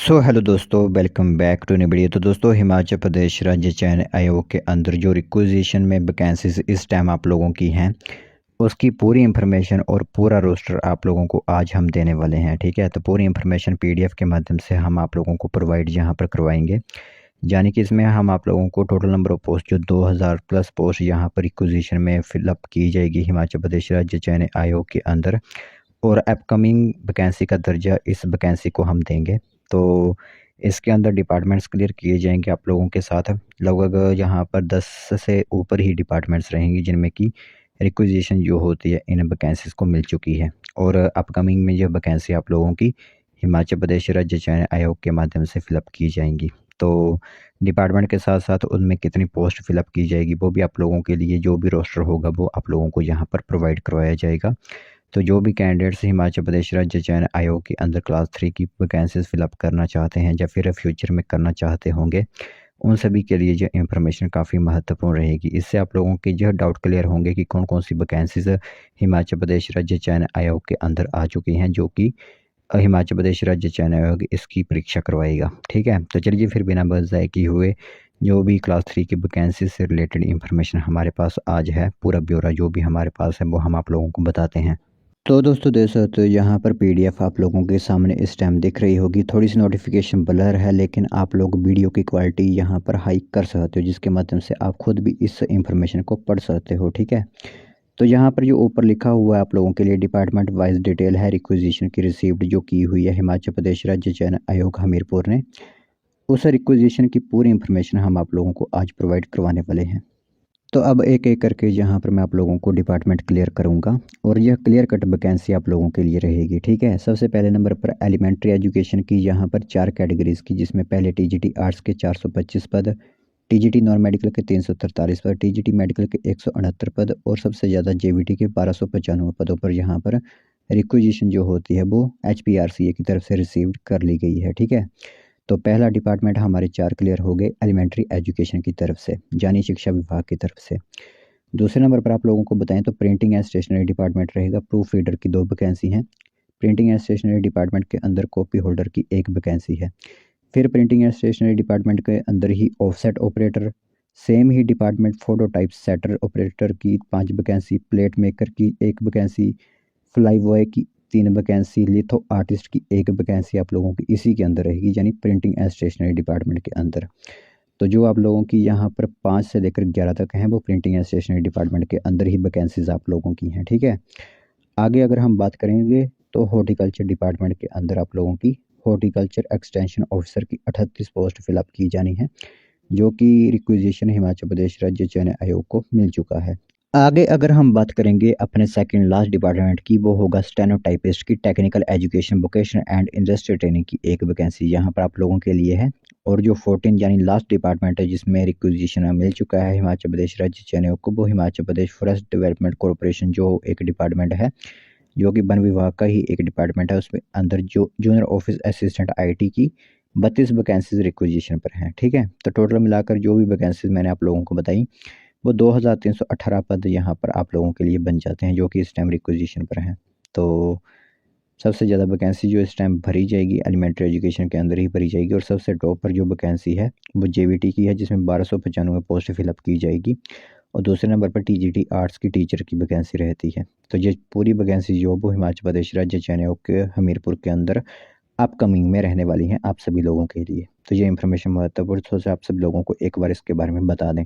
सो hello दोस्तों, welcome back to new video. तो दोस्तों, हिमाचल प्रदेश राज्य चयन आयोग के अंदर जो रिक्वेजिशन में वैकेंसीज इस टाइम आप लोगों की हैं, उसकी पूरी इन्फॉर्मेशन और पूरा रोस्टर आप लोगों को आज हम देने वाले हैं। ठीक है, तो पूरी इन्फॉर्मेशन पीडीएफ के माध्यम से हम आप लोगों को प्रोवाइड यहाँ पर करवाएंगे। यानी कि इसमें हम आप लोगों को टोटल नंबर ऑफ पोस्ट जो 2000 प्लस पोस्ट यहाँ पर रिक्वेजिशन में फिलअप की जाएगी हिमाचल प्रदेश राज्य चयन आयोग के अंदर, और अपकमिंग वैकेंसी का दर्जा इस वैकेंसी को हम देंगे। तो इसके अंदर डिपार्टमेंट्स क्लियर किए जाएंगे आप लोगों के साथ। लगभग यहाँ पर 10 से ऊपर ही डिपार्टमेंट्स रहेंगी जिनमें कि रिक्वेजिशन जो होती है इन वैकेंसीज को मिल चुकी है, और अपकमिंग में यह वैकेंसी आप लोगों की हिमाचल प्रदेश राज्य चयन आयोग के माध्यम से फिलअप की जाएंगी। तो डिपार्टमेंट के साथ साथ उनमें कितनी पोस्ट फिलअप की जाएगी वो भी आप लोगों के लिए, जो भी रोस्टर होगा वो आप लोगों को यहाँ पर प्रोवाइड करवाया जाएगा। तो जो भी कैंडिडेट्स हिमाचल प्रदेश राज्य चयन आयोग के अंदर क्लास 3 की वैकेंसीज फिलअप करना चाहते हैं या फिर फ्यूचर में करना चाहते होंगे, उन सभी के लिए यह इन्फॉर्मेशन काफ़ी महत्वपूर्ण रहेगी। इससे आप लोगों के यह डाउट क्लियर होंगे कि कौन कौन सी वैकेंसीज हिमाचल प्रदेश राज्य चयन आयोग के अंदर आ चुकी हैं, जो कि हिमाचल प्रदेश राज्य चयन आयोग इसकी परीक्षा करवाएगा। ठीक है, तो चलिए फिर बिना बजाय किए हुए जो भी क्लास 3 की वैकेंसी से रिलेटेड इन्फॉर्मेशन हमारे पास आज है, पूरा ब्यौरा जो भी हमारे पास है वो हम आप लोगों को बताते हैं। तो दोस्तों देख सकते हो यहाँ पर पीडीएफ आप लोगों के सामने इस टाइम दिख रही होगी। थोड़ी सी नोटिफिकेशन ब्लर है, लेकिन आप लोग वीडियो की क्वालिटी यहाँ पर हाई कर सकते हो, जिसके माध्यम से आप खुद भी इस इंफॉर्मेशन को पढ़ सकते हो। ठीक है, तो यहाँ पर जो ऊपर लिखा हुआ है आप लोगों के लिए डिपार्टमेंट वाइज डिटेल है रिक्वेजिशन की रिसीव्ड जो की हुई है हिमाचल प्रदेश राज्य चयन आयोग हमीरपुर ने। उस रिक्वेजिशन की पूरी इंफॉर्मेशन हम आप लोगों को आज प्रोवाइड करवाने वाले हैं। तो अब एक एक करके यहाँ पर मैं आप लोगों को डिपार्टमेंट क्लियर करूँगा, और यह क्लियर कट वैकेंसी आप लोगों के लिए रहेगी। ठीक है, सबसे पहले नंबर पर एलिमेंट्री एजुकेशन की यहाँ पर 4 कैटेगरीज की, जिसमें पहले टीजीटी आर्ट्स के 425 पद, टीजीटी नॉन मेडिकल के 343 पद, टीजीटी मेडिकल के 168 पद, और सबसे ज़्यादा जेवीटी के 1295 पदों पर यहाँ पर रिक्वेजिशन जो होती है वो HPRCA की तरफ से रिसीव्ड कर ली गई है। ठीक है, तो पहला डिपार्टमेंट हमारे 4 क्लियर हो गए एलिमेंट्री एजुकेशन की तरफ से, यानी शिक्षा विभाग की तरफ से। दूसरे नंबर पर आप लोगों को बताएं तो प्रिंटिंग एंड स्टेशनरी डिपार्टमेंट रहेगा। प्रूफ रीडर की 2 वैकेंसी हैं। प्रिंटिंग एंड स्टेशनरी डिपार्टमेंट के अंदर कॉपी होल्डर की 1 वैकेंसी है। फिर प्रिंटिंग एंड स्टेशनरी डिपार्टमेंट के अंदर ही ऑफसेट ऑपरेटर, सेम ही डिपार्टमेंट फोटोटाइप सेटर ऑपरेटर की 5 वैकेंसी, प्लेट मेकर की 1 वैकेंसी, फ्लाई बॉय की 3 वैकेंसी, लिथो आर्टिस्ट की 1 वैकेंसी आप लोगों की इसी के अंदर रहेगी, यानी प्रिंटिंग एंड स्टेशनरी डिपार्टमेंट के अंदर। तो जो आप लोगों की यहाँ पर 5 से लेकर 11 तक हैं वो प्रिंटिंग एंड स्टेशनरी डिपार्टमेंट के अंदर ही वैकेंसीज आप लोगों की हैं। ठीक है, आगे अगर हम बात करेंगे तो हॉर्टिकल्चर डिपार्टमेंट के अंदर आप लोगों की हॉर्टिकल्चर एक्सटेंशन ऑफिसर की 38 पोस्ट फिलअप की जानी है, जो कि रिक्वेजिशन हिमाचल प्रदेश राज्य चयन आयोग को मिल चुका है। आगे अगर हम बात करेंगे अपने सेकंड लास्ट डिपार्टमेंट की, वो होगा स्टेनोटाइपिस्ट की technical education vocational and industry training की 1 वैकेंसी यहाँ पर आप लोगों के लिए है। और जो 14 यानी लास्ट डिपार्टमेंट है जिसमें रिक्वेजिशन मिल चुका है हिमाचल प्रदेश राज्य चयन आयोग को, वो Himachal Pradesh forest development corporation जो एक डिपार्टमेंट है, जो कि वन विभाग का ही एक डिपार्टमेंट है। उसमें अंदर जो जूनियर ऑफिस असिस्टेंट IT की 32 वैकेंसीज रिक्वेजिशन पर हैं। ठीक है, तो टोटल मिलाकर जो भी वैकेंसीज मैंने आप लोगों को बताई वो 2318 पद यहाँ पर आप लोगों के लिए बन जाते हैं, जो कि इस टाइम रिक्वेजिशन पर हैं। तो सबसे ज़्यादा वैकेंसी जो इस टाइम भरी जाएगी एलिमेंट्री एजुकेशन के अंदर ही भरी जाएगी, और सबसे टॉप पर जो वैकेंसी है वो JVT की है, जिसमें 1295 पोस्ट फिलअप की जाएगी। और दूसरे नंबर पर TGT आर्ट्स की टीचर की वैकेंसी रहती है। तो ये पूरी वैकेंसी जो वो हिमाचल प्रदेश राज्य चयन आयोग के हमीरपुर के अंदर अपकमिंग में रहने वाली हैं आप सभी लोगों के लिए। तो ये इन्फॉर्मेशन महत्वपूर्ण, तो आप सब लोगों को एक बार इसके बारे में बता दें।